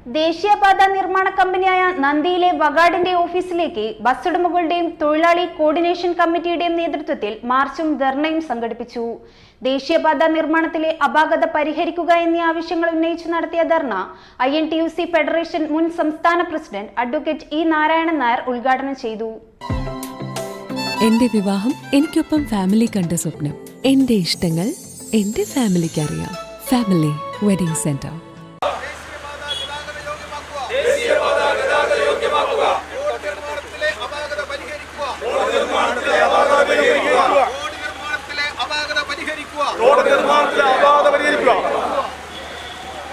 ദേശീയപാത നിർമ്മാണ കമ്പനിയായ നന്ദിയിലെ വഗാഡിന്റെ ഓഫീസിലേക്ക് ബസ് ഉടമകളുടെയും തൊഴിലാളി കോർഡിനേഷൻ കമ്മിറ്റിയുടെയും നേതൃത്വത്തിൽ മാർച്ചും ധർണയും സംഘടിപ്പിച്ചു. ദേശീയപാത നിർമ്മാണത്തിലെ അപാകത പരിഹരിക്കുക എന്നീ ആവശ്യങ്ങൾ ഉന്നയിച്ചു നടത്തിയ ധർണ INTUC ഫെഡറേഷൻ മുൻ സംസ്ഥാന president advocate E Narayanan Nair ഉദ്ഘാടനം ചെയ്തു. എന്റെ വിവാഹം എനിക്കൊപ്പം ഫാമിലി കണ്ട സ്വപ്നം. എന്റെ ഇഷ്ടങ്ങൾ എന്റെ ഫാമിലിക്ക് അറിയാം. Family wedding centre.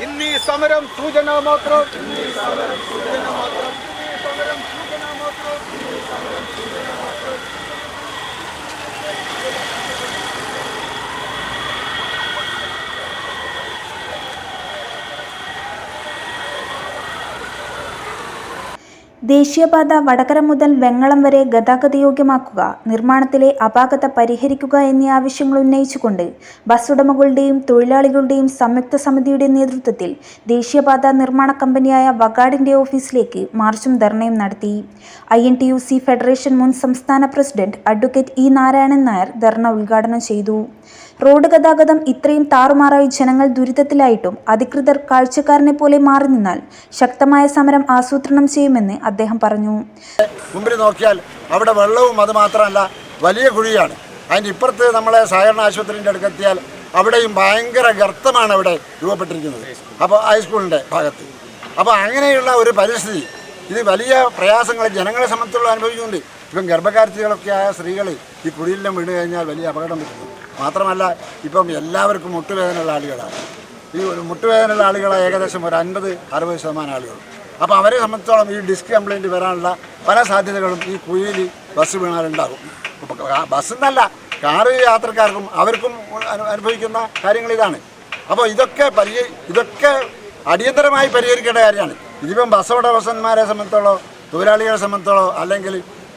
ഇന്നീ സമരം സൂചന മാത്രം. ദേശീയപാത വടകര മുതൽ വെങ്ങളം വരെ ഗതാഗതയോഗ്യമാക്കുക, നിർമ്മാണത്തിലെ അപാകത പരിഹരിക്കുക എന്നീ ആവശ്യങ്ങൾ ഉന്നയിച്ചുകൊണ്ട് ബസ് ഉടമകളുടെയും തൊഴിലാളികളുടെയും സംയുക്ത സമിതിയുടെ നേതൃത്വത്തിൽ ദേശീയപാത നിർമ്മാണ കമ്പനിയായ വഗാഡിന്റെ ഓഫീസിലേക്ക് മാർച്ചും ധർണയും നടത്തി. INTUC ഫെഡറേഷൻ മുൻ സംസ്ഥാന president advocate E Narayanan Nair dharna ഉദ്ഘാടനം ചെയ്തു. റോഡ് ഗതാഗതം ഇത്രയും താറുമാറായി ജനങ്ങൾ ദുരിതത്തിലായിട്ടും അധികൃതർ കാഴ്ചക്കാരനെ പോലെ മാറി നിന്നാൽ ശക്തമായ സമരം ആസൂത്രണം ചെയ്യുമെന്ന് അദ്ദേഹം പറഞ്ഞു. മുമ്പിൽ നോക്കിയാൽ അവിടെ വെള്ളവും അത് മാത്രമല്ല വലിയ കുഴിയാണ്. അതിൻ്റെ ഇപ്പുറത്ത് നമ്മളെ സഹകരണ ആശുപത്രിൻ്റെ അടുത്തെത്തിയാൽ അവിടെയും ഭയങ്കര ഗർത്തമാണ് അവിടെ രൂപപ്പെട്ടിരിക്കുന്നത്. അപ്പോൾ ഹൈസ്കൂളിൻ്റെ ഭാഗത്ത്. അപ്പോൾ അങ്ങനെയുള്ള ഒരു പരിസ്ഥിതി, ഇത് വലിയ പ്രയാസങ്ങൾ ജനങ്ങളെ സംബന്ധിച്ചുള്ള അനുഭവിക്കുന്നുണ്ട്. ഇപ്പം ഗർഭകാരികളൊക്കെ ആയ സ്ത്രീകൾ ഈ കുഴിയിലും വീണ് കഴിഞ്ഞാൽ വലിയ അപകടം പറ്റുന്നു. മാത്രമല്ല ഇപ്പം എല്ലാവർക്കും മുട്ടുവേദനയുള്ള ആളുകളാണ്. ഈ മുട്ടുവേദനയുള്ള ആളുകളെ ഏകദേശം ഒരു 50-60% ആളുകൾ. അപ്പോൾ അവരെ സംബന്ധിച്ചോളം ഈ ഡിസ്ക് കംപ്ലയിൻറ്റ് വരാനുള്ള പല സാധ്യതകളും ഈ കുഴിയിൽ ബസ് വീണാലുണ്ടാകും. ബസ് എന്നല്ല, കാറ് യാത്രക്കാർക്കും അവർക്കും അനുഭവിക്കുന്ന കാര്യങ്ങൾ ഇതാണ്. അപ്പോൾ ഇതൊക്കെ അടിയന്തരമായി പരിഹരിക്കേണ്ട കാര്യമാണ്. ഇതിപ്പം ബസ് ഉടമസ്ഥന്മാരെ സംബന്ധിച്ചോളം, തൊഴിലാളികളെ സംബന്ധിച്ചോളം, അല്ലെങ്കിൽ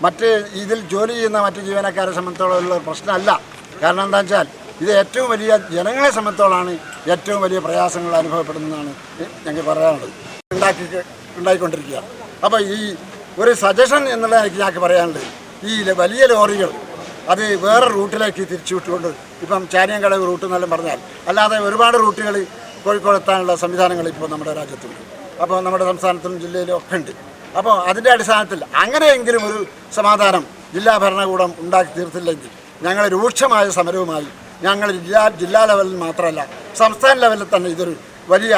മറ്റ് ഇതിൽ ജോലി ചെയ്യുന്ന മറ്റ് ജീവനക്കാരെ സംബന്ധിച്ചോളം ഉള്ള പ്രശ്നമല്ല. കാരണം എന്താ വെച്ചാൽ ഇത് ഏറ്റവും വലിയ ജനങ്ങളെ സംബന്ധിച്ചോളാണ് ഏറ്റവും വലിയ പ്രയാസങ്ങൾ അനുഭവപ്പെടുന്നതാണ് ഞങ്ങൾക്ക് പറയാനുള്ളത്. ഉണ്ടായിക്കൊണ്ടിരിക്കുക. അപ്പോൾ ഈ ഒരു സജഷൻ എന്നുള്ള എനിക്ക് ഞങ്ങൾക്ക് പറയാനുള്ളത്, ഈ വലിയ ലോറികൾ അത് വേറെ റൂട്ടിലേക്ക് തിരിച്ചു വിട്ടുകൊണ്ട്, ഇപ്പം ചാനിയങ്കടവ് റൂട്ട് എന്നെല്ലാം പറഞ്ഞാൽ അല്ലാതെ ഒരുപാട് റൂട്ടുകൾ കോഴിക്കോട് എത്താനുള്ള സംവിധാനങ്ങൾ ഇപ്പോൾ നമ്മുടെ രാജ്യത്തുണ്ട്. അപ്പോൾ നമ്മുടെ സംസ്ഥാനത്തിലും ജില്ലയിലും ഒക്കെ ഉണ്ട്. അപ്പോൾ അതിൻ്റെ അടിസ്ഥാനത്തിൽ അങ്ങനെയെങ്കിലും ഒരു സമാധാനം ജില്ലാ ഭരണകൂടം ഉണ്ടാക്കി തീർത്തില്ലെങ്കിൽ ഞങ്ങൾ രൂക്ഷമായ സമരവുമായി ഞങ്ങൾ ജില്ലാ ലെവലിൽ മാത്രമല്ല സംസ്ഥാന ലെവലിൽ തന്നെ ഇതൊരു വലിയ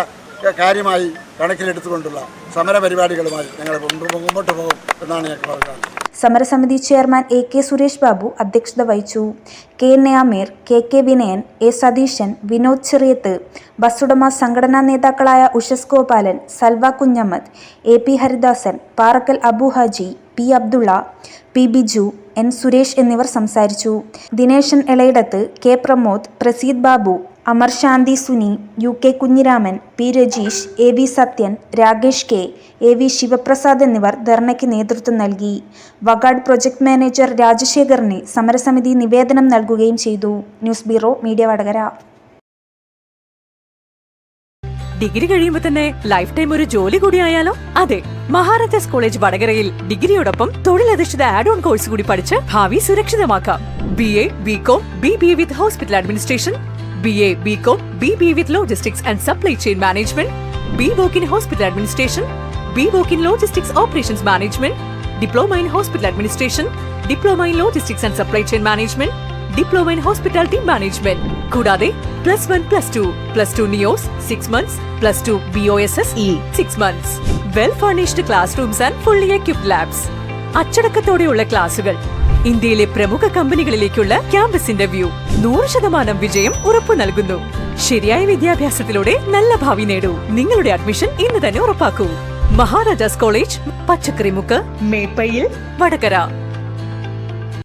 കാര്യമായി കണക്കിലെടുത്തുകൊണ്ടുള്ള സമര പരിപാടികളുമായി ഞങ്ങൾ മുമ്പോട്ട് പോകും എന്നാണ് ഞങ്ങൾക്ക് പറയുന്നത്. സമരസമിതി ചെയർമാൻ AK സുരേഷ് ബാബു അധ്യക്ഷത വഹിച്ചു. KN Aamir, KK Vinayan, A Satheesan, Vinod Cheriyath, ബസ്സുടമ സംഘടനാ നേതാക്കളായ Ushas Gopalan, Salva Kunhammad, AP Haridasan, Parakkal Abu Haji, P Abdulla, P Biju, N Suresh എന്നിവർ സംസാരിച്ചു. ദിനേശൻ എളയിടത്ത്, K പ്രമോദ്, പ്രസീദ് ബാബു, അമർ ശാന്തി Suni, UK Kunhiraman, P Rajeesh, AV Sathyan, Rakesh K, AV Sivaprasad എന്നിവർ ധർണയ്ക്ക് നേതൃത്വം നൽകി. വഗാഡ് പ്രൊജക്ട് മാനേജർ രാജശേഖറിന് സമരസമിതി നിവേദനം നൽകുകയും ചെയ്തു. News bureau, media Vadakara. Degree കഴിയുമ്പോൾ തന്നെ ലൈഫ് ടൈം ഒരു ജോലി കൂടി ആയാലോ? അതെ, മഹാരാജാസ് കോളേജ് വടകരയിൽ ഡിഗ്രിയോടൊപ്പം തൊഴിലധിഷ്ഠിത ആഡ് ഓൺ കോഴ്സ് കൂടി പഠിച്ച് ഭാവി സുരക്ഷിതമാക്കാം. BA, BCom, BBA with hospital administration, BA, BCom, BBA with Logistics and Supply Chain Management, BWOC in Hospital Administration, BWOC in Logistics Operations Management, Diploma in Hospital Administration, Diploma in Logistics and Supply Chain Management, Diploma in Hospitality Management. കൂടാതെ +1, +2, +2 NEOS 6 months, +2 BOSS 6 months. Well furnished classrooms and fully equipped labs. അച്ചടക്കത്തോടെയുള്ള ക്ലാസുകൾ. ഇന്ത്യയിലെ പ്രമുഖ കമ്പനികളിലേക്കുള്ള campus interview. 100% വിജയം ഉറപ്പു നൽകുന്നു. ശരിയായ വിദ്യാഭ്യാസത്തിലൂടെ നല്ല ഭാവി നേടൂ. നിങ്ങളുടെ അഡ്മിഷൻ ഇന്ന് തന്നെ ഉറപ്പാക്കൂ. മഹാരാജാസ് കോളേജ്, പച്ചക്കറിമുക്ക്, മേപ്പയിൽ, വടകര.